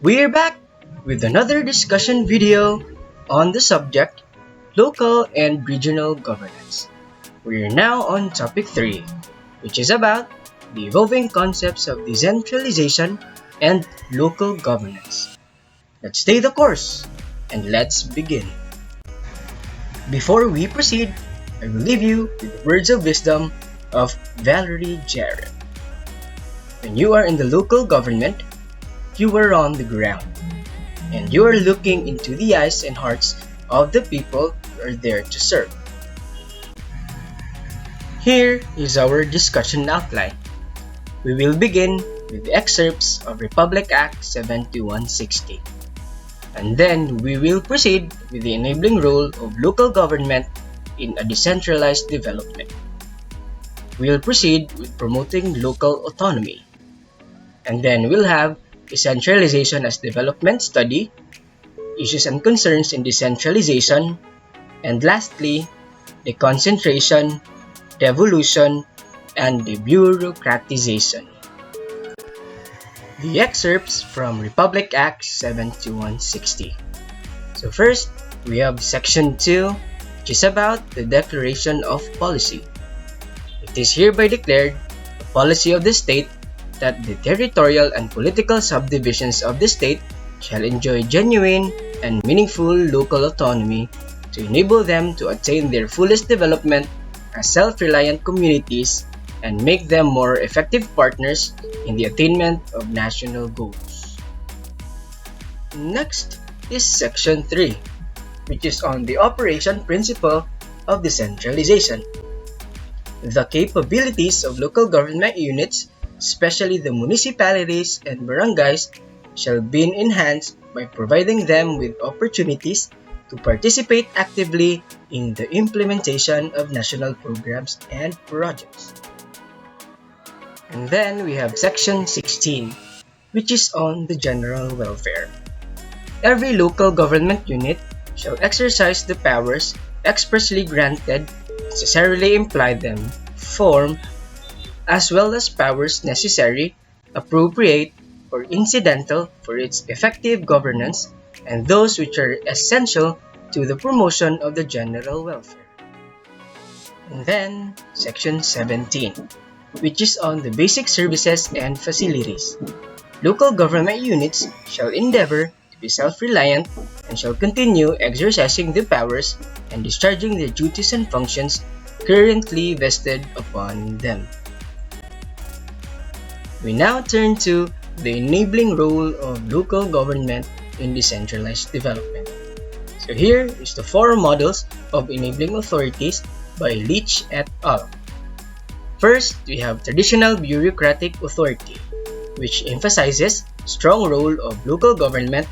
We're back with another discussion video on the subject local and regional governance. We're now on topic 3, which is about the evolving concepts of decentralization and local governance. Let's stay the course and let's begin. Before we proceed, I will leave you with the words of wisdom of Valerie Jarrett. When you are in the local government, you are on the ground, and you are looking into the eyes and hearts of the people you are there to serve. Here is our discussion outline. We will begin with the excerpts of Republic Act 7160. And then we will proceed with the enabling role of local government in a decentralized development. We will proceed with promoting local autonomy. And then we'll have Decentralization as development study, issues and concerns in decentralization, and lastly, Deconcentration, Devolution, and Debureaucratization. The excerpts from Republic Act 7160. So first, we have Section 2, which is about the declaration of policy. It is hereby declared the policy of the state that the territorial and political subdivisions of the state shall enjoy genuine and meaningful local autonomy to enable them to attain their fullest development as self-reliant communities and make them more effective partners in the attainment of national goals. Next is Section 3, which is on the operation principle of decentralization. The capabilities of local government units, especially the municipalities and barangays, shall be enhanced by providing them with opportunities to participate actively in the implementation of national programs and projects. And then we have Section 16, which is on the general welfare. Every local government unit shall exercise the powers expressly granted, necessarily imply them, form, as well as powers necessary, appropriate, or incidental for its effective governance, and those which are essential to the promotion of the general welfare. And then, Section 17, which is on the basic services and facilities. Local government units shall endeavor to be self-reliant and shall continue exercising the powers and discharging their duties and functions currently vested upon them. We now turn to the enabling role of local government in decentralized development. So here is the 4 models of enabling authorities by Leach et al. First, we have traditional bureaucratic authority, which emphasizes strong role of local government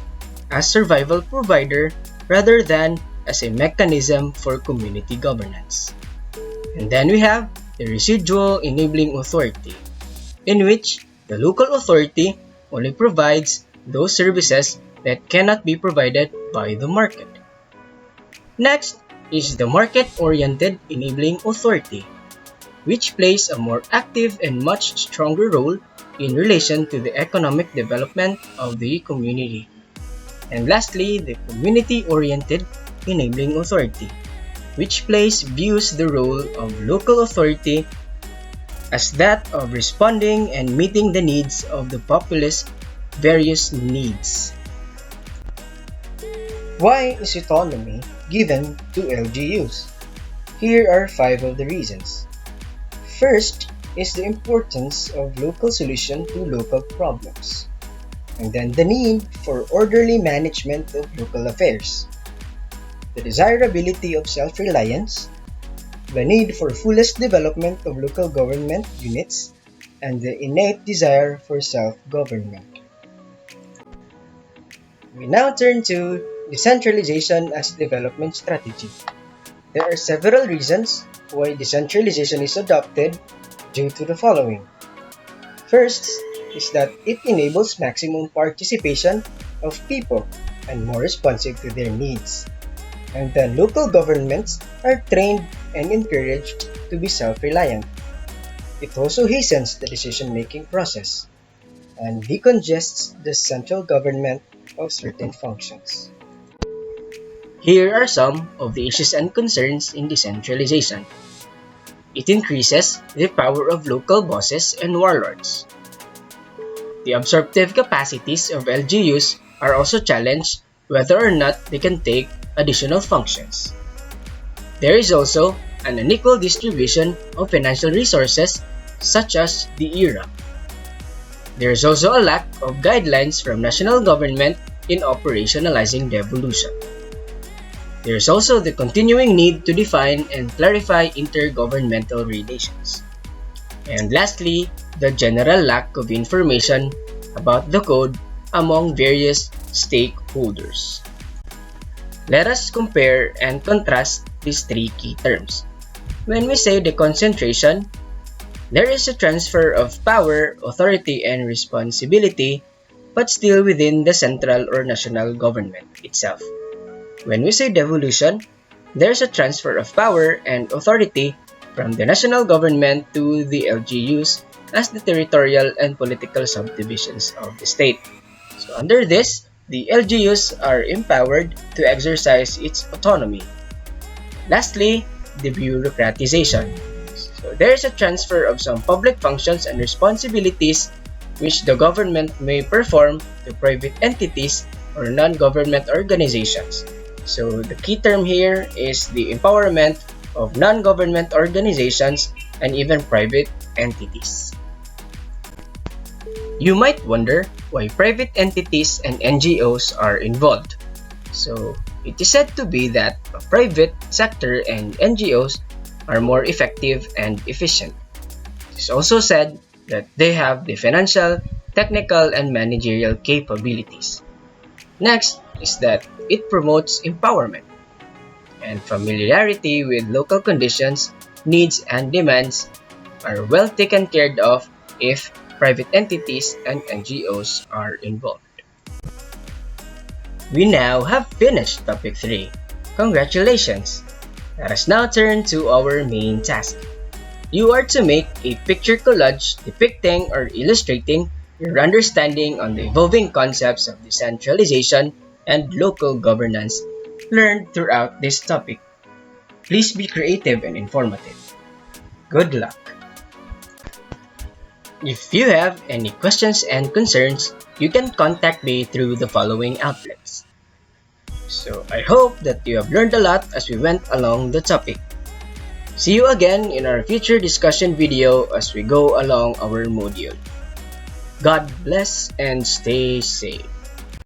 as survival provider rather than as a mechanism for community governance. And then we have the residual enabling authority, in which the local authority only provides those services that cannot be provided by the market. Next is the market-oriented enabling authority, which plays a more active and much stronger role in relation to the economic development of the community. And lastly, the community-oriented enabling authority, which views the role of local authority as that of responding and meeting the needs of the populace's various needs. Why is autonomy given to LGUs? Here are 5 of the reasons. First is the importance of local solution to local problems, and then the need for orderly management of local affairs, the desirability of self-reliance, the need for fullest development of local government units, and the innate desire for self-government. We now turn to decentralization as development strategy. There are several reasons why decentralization is adopted due to the following. First is that it enables maximum participation of people and more responsive to their needs. And then local governments are trained and encouraged to be self-reliant. It also hastens the decision-making process. and decongests the central government of certain functions. Here are some of the issues and concerns in decentralization. It increases the power of local bosses and warlords. The absorptive capacities of LGUs are also challenged whether or not they can take additional functions. There is also an unequal distribution of financial resources such as the ERA. There is also a lack of guidelines from national government in operationalizing devolution. There is also the continuing need to define and clarify intergovernmental relations. And lastly, the general lack of information about the code among various stakeholders. Let us compare and contrast these three key terms. When we say deconcentration, there is a transfer of power, authority, and responsibility, but still within the central or national government itself. When we say devolution, there is a transfer of power and authority from the national government to the LGUs as the territorial and political subdivisions of the state. So under this, the LGUs are empowered to exercise its autonomy. Lastly, Debureaucratization. So there is a transfer of some public functions and responsibilities which the government may perform to private entities or non-government organizations. So the key term here is the empowerment of non-government organizations and even private entities. You might wonder why private entities and NGOs are involved. So it is said to be that the private sector and NGOs are more effective and efficient. It is also said that they have the financial, technical, and managerial capabilities. Next is that it promotes empowerment and familiarity with local conditions, needs, and demands are well taken care of if private entities and NGOs are involved. We now have finished topic 3. Congratulations! Let us now turn to our main task. You are to make a picture collage depicting or illustrating your understanding on the evolving concepts of decentralization and local governance learned throughout this topic. Please be creative and informative. Good luck! If you have any questions and concerns, you can contact me through the following outlets. So I hope that you have learned a lot as we went along the topic. See you again in our future discussion video as we go along our module. God bless and stay safe.